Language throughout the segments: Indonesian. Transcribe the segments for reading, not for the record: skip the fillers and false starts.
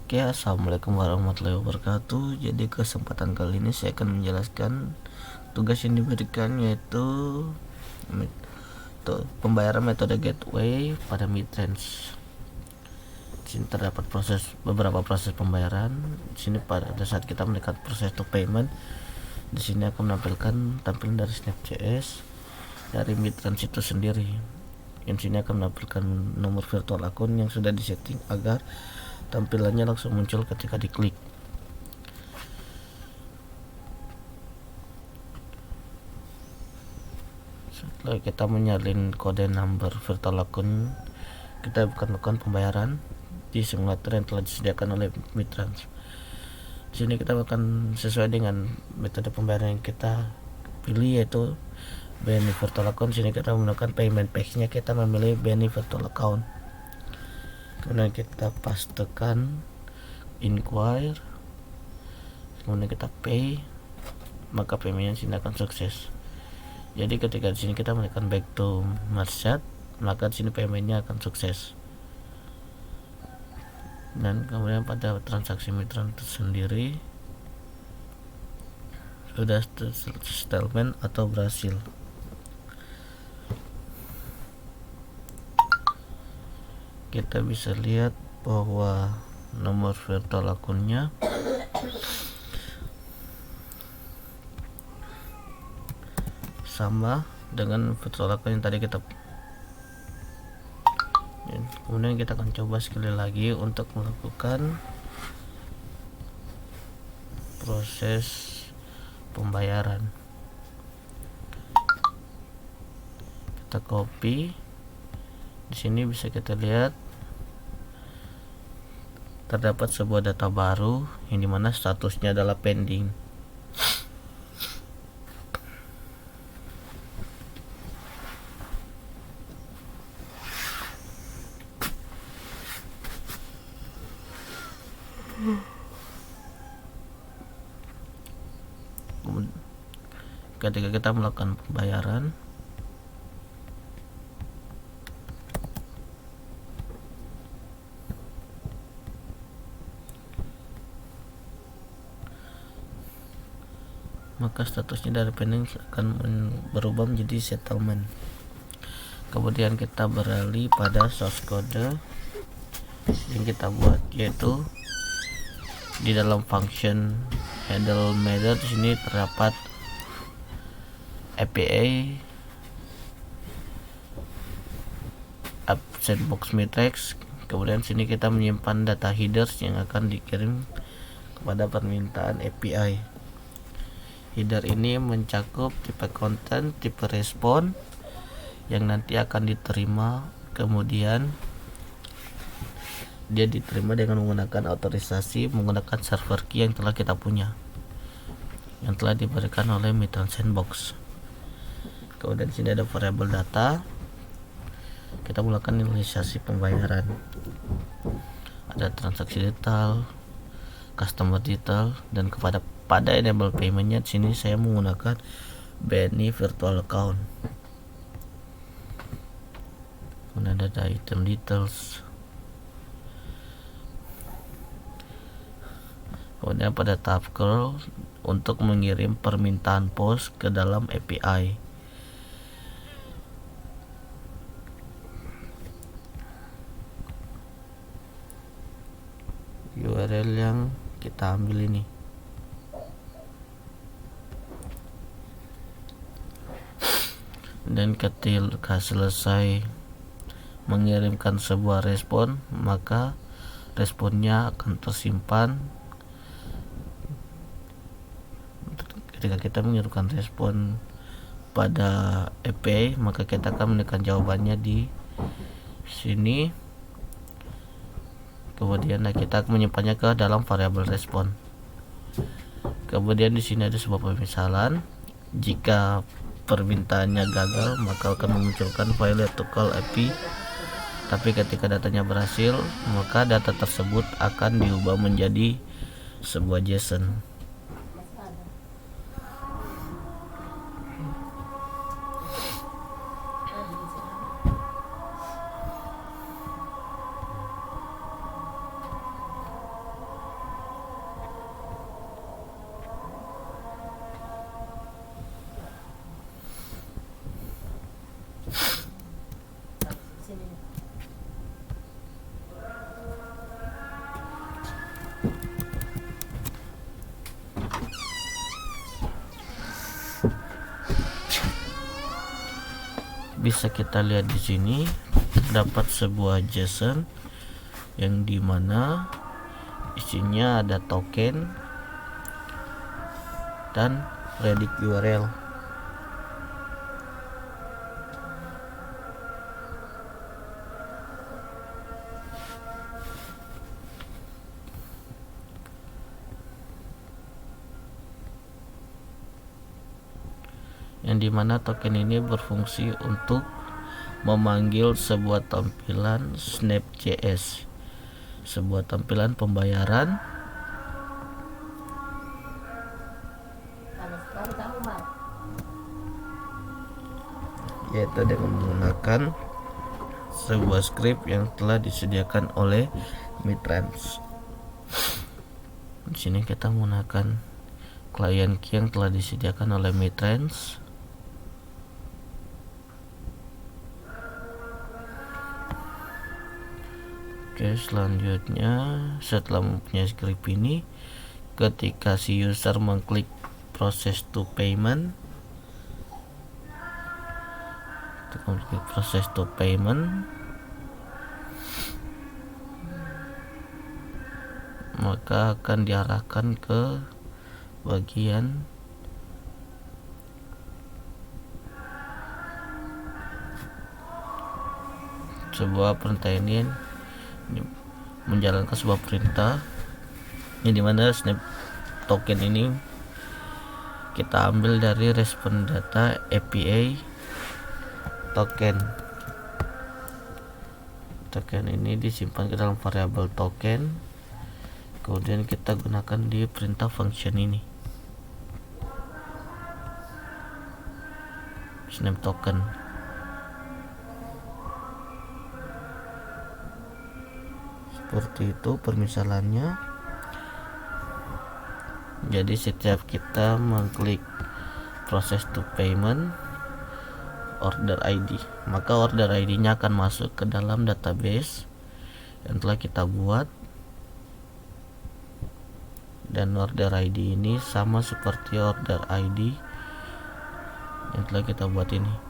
Oke, assalamualaikum warahmatullahi wabarakatuh. Jadi kesempatan kali ini saya akan menjelaskan tugas yang diberikan, yaitu pembayaran metode gateway pada Midrange. Di sini terdapat beberapa proses pembayaran. Di sini pada saat kita melihat proses to payment, di sini akan menampilkan tampilan dari Snap.js dari Midrange itu sendiri. Yang sini akan menampilkan nomor virtual akun yang sudah disetting agar tampilannya langsung muncul ketika diklik. Setelah kita menyalin kode number virtual akun, kita akan lakukan pembayaran di simulator yang telah disediakan oleh Midrange. Di sini kita akan sesuai dengan metode pembayaran yang kita pilih, yaitu BNI virtual account. Di sini kita menggunakan payment package-nya, kita memilih BNI virtual account. Kemudian kita pastekan inquire, kemudian kita pay, maka paymentnya sini akan sukses. Jadi ketika di sini kita menekan back to merchant, maka di sini paymentnya akan sukses. Dan kemudian pada transaksi Midrange itu sendiri sudah settlement atau berhasil. Kita bisa lihat bahwa nomor virtual akunnya sama dengan virtual akun yang tadi kita. Kemudian kita akan coba sekali lagi untuk melakukan proses pembayaran. Kita copy. Di sini bisa kita lihat terdapat sebuah data baru yang dimana statusnya adalah pending. Ketika kita melakukan pembayaran, maka statusnya dari pending akan berubah menjadi settlement. Kemudian kita beralih pada source code yang kita buat, yaitu di dalam function handle method. Di sini terdapat API sandbox matrix. Kemudian sini kita menyimpan data headers yang akan dikirim kepada permintaan API. Header ini mencakup tipe konten, tipe respon yang nanti akan diterima. Kemudian dia diterima dengan menggunakan otorisasi menggunakan server key yang telah kita punya, yang telah diberikan oleh Midrange Sandbox. Kemudian di sini ada variable data. Kita melakukan inisialisasi pembayaran. Ada transaksi detail, customer detail, dan pada enable paymentnya di sini saya menggunakan BNI virtual account. Kemudian ada item details. Kemudian pada tahap curl untuk mengirim permintaan post ke dalam API. URL yang kita ambil ini. Dan ketika selesai mengirimkan sebuah respon, maka responnya akan tersimpan. Ketika kita mengirimkan respon pada API, maka kita akan menekan jawabannya di sini. Kemudian kita akan menyimpannya ke dalam variabel respon. Kemudian di sini ada sebuah pemisalan. Jika permintaannya gagal, maka akan memunculkan failure to call API. Tapi ketika datanya berhasil, maka data tersebut akan diubah menjadi sebuah JSON. bisa kita lihat di sini dapat sebuah JSON yang dimana isinya ada token dan predict URL. Yang dimana token ini berfungsi untuk memanggil sebuah tampilan Snap.js, sebuah tampilan pembayaran yaitu dengan menggunakan sebuah script yang telah disediakan oleh Mitrans. Di sini kita menggunakan client key yang telah disediakan oleh Mitrans. Oke, selanjutnya setelah mempunyai script ini, ketika si user mengklik process to payment, maka akan diarahkan ke bagian sebuah perintah ini menjalankan sebuah perintah yang dimana Snap token ini kita ambil dari respon data API token. Token ini disimpan ke dalam variabel token, kemudian kita gunakan di perintah function ini Snap token. Seperti itu permisalannya. Jadi setiap kita mengklik process to payment order ID, maka order ID nya akan masuk ke dalam database yang telah kita buat, dan order ID ini sama seperti order ID yang telah kita buat ini.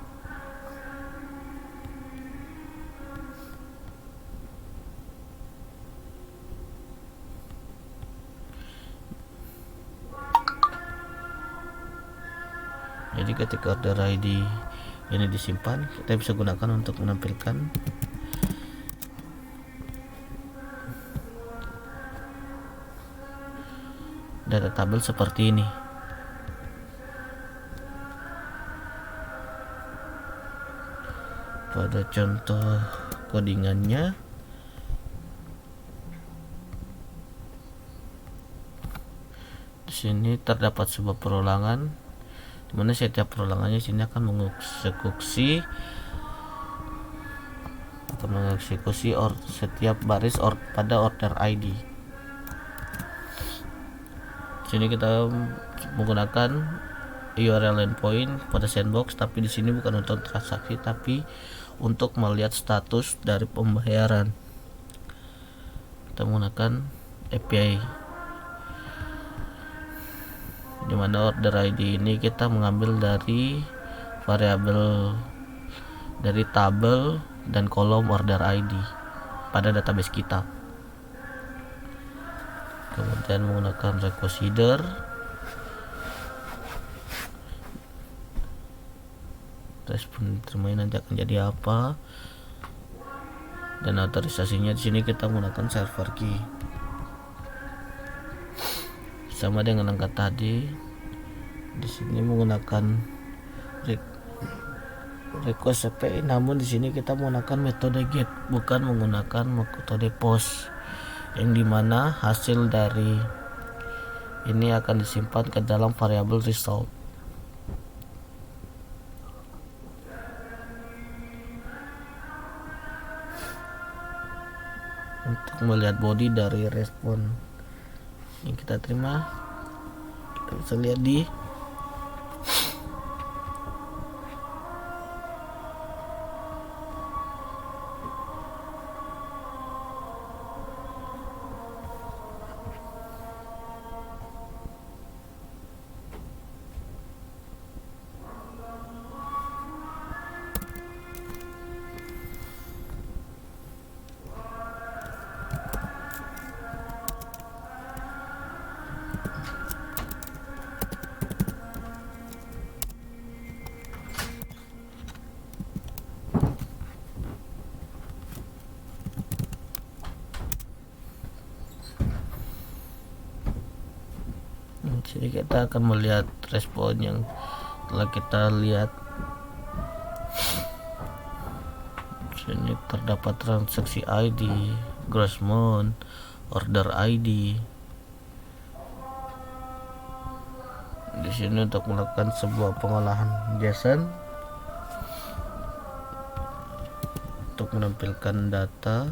Jadi ketika order ID ini disimpan, kita bisa gunakan untuk menampilkan data tabel seperti ini. Pada contoh codingannya, di sini terdapat sebuah perulangan, dimana setiap perulangannya sini akan mengeksekusi setiap baris pada order ID. Sini kita menggunakan URL endpoint pada sandbox, tapi di sini bukan untuk transaksi tapi untuk melihat status dari pembayaran. Kita menggunakan API, dimana order ID ini kita mengambil dari variabel dari tabel dan kolom order ID pada database kita. Kemudian menggunakan request header, respon diterima nanti akan jadi apa, dan otorisasinya di sini kita menggunakan server key. Sama dengan angka tadi, di sini menggunakan request API, namun di sini kita menggunakan metode get, bukan menggunakan metode post, yang dimana hasil dari ini akan disimpan ke dalam variabel result. Untuk melihat body dari respon yang kita terima, kita bisa lihat di Jadi kita akan melihat respon yang telah kita lihat. Sini terdapat transaksi ID, gross amount, order ID. Di sini untuk melakukan sebuah pengolahan JSON untuk menampilkan data.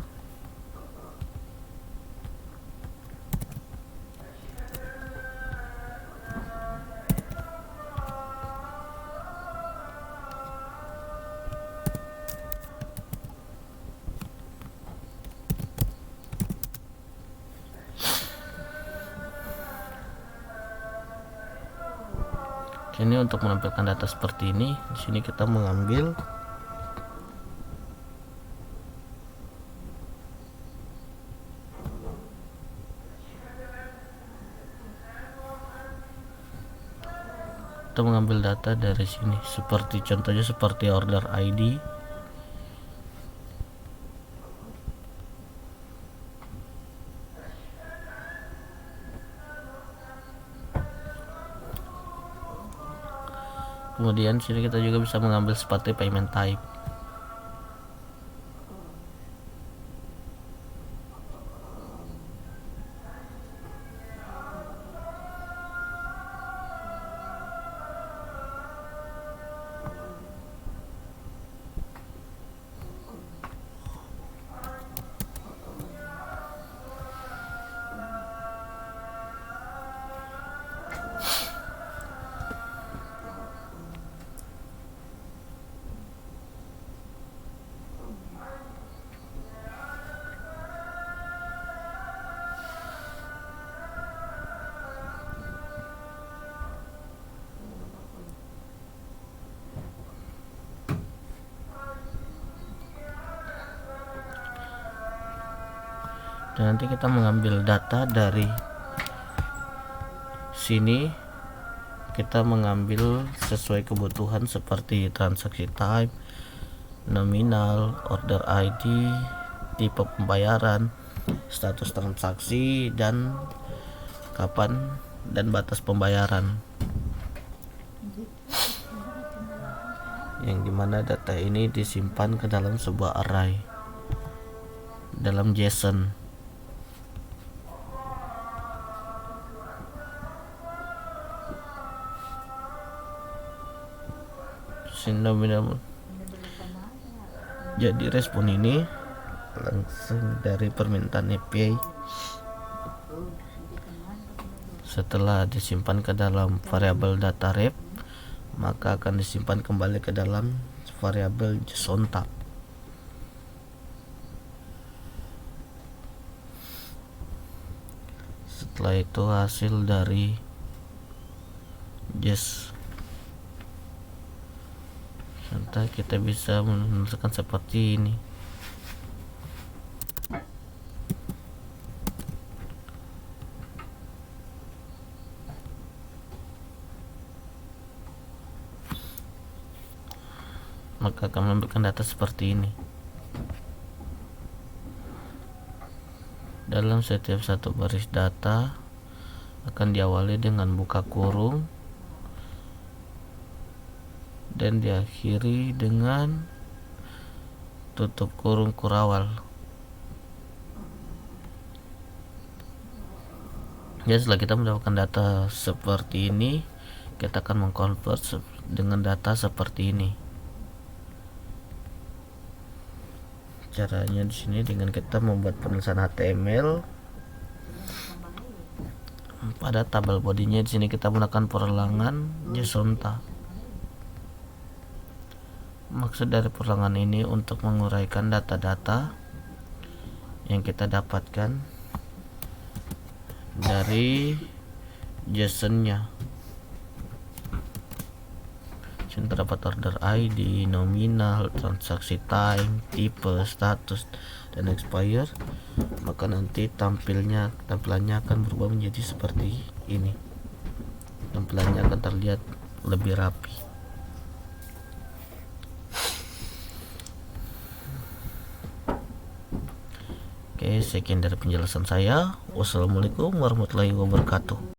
Ini untuk menampilkan data seperti ini. Di sini kita mengambil data dari sini, seperti contohnya seperti order ID. Kemudian sini kita juga bisa mengambil seperti payment type. Dan nanti kita mengambil data dari sini, kita mengambil sesuai kebutuhan seperti transaksi type, nominal, order ID, tipe pembayaran, status transaksi, dan kapan dan batas pembayaran, yang dimana data ini disimpan ke dalam sebuah array dalam JSON. Nominal. Jadi respon ini langsung dari permintaan API setelah disimpan ke dalam variabel data ref, maka akan disimpan kembali ke dalam variabel JSON tab. Setelah itu hasil dari JSON, entah kita bisa menuliskan seperti ini. Maka akan memberikan data seperti ini. Dalam setiap satu baris data akan diawali dengan buka kurung dan diakhiri dengan tutup kurung kurawal. Ya, setelah kita mendapatkan data seperti ini, kita akan mengkonvert dengan data seperti ini. Caranya di sini dengan kita membuat penulisan HTML pada tabel bodinya. Di sini kita menggunakan perlangan JSON tab. Maksud dari perlangan ini untuk menguraikan data-data yang kita dapatkan dari JSON-nya. Sini terdapat order ID, nominal, transaksi time, tipe, status, dan expire. Maka nanti tampilannya akan berubah menjadi seperti ini. Tampilannya akan terlihat lebih rapi. Oke, sekian dari penjelasan saya. Wassalamualaikum warahmatullahi wabarakatuh.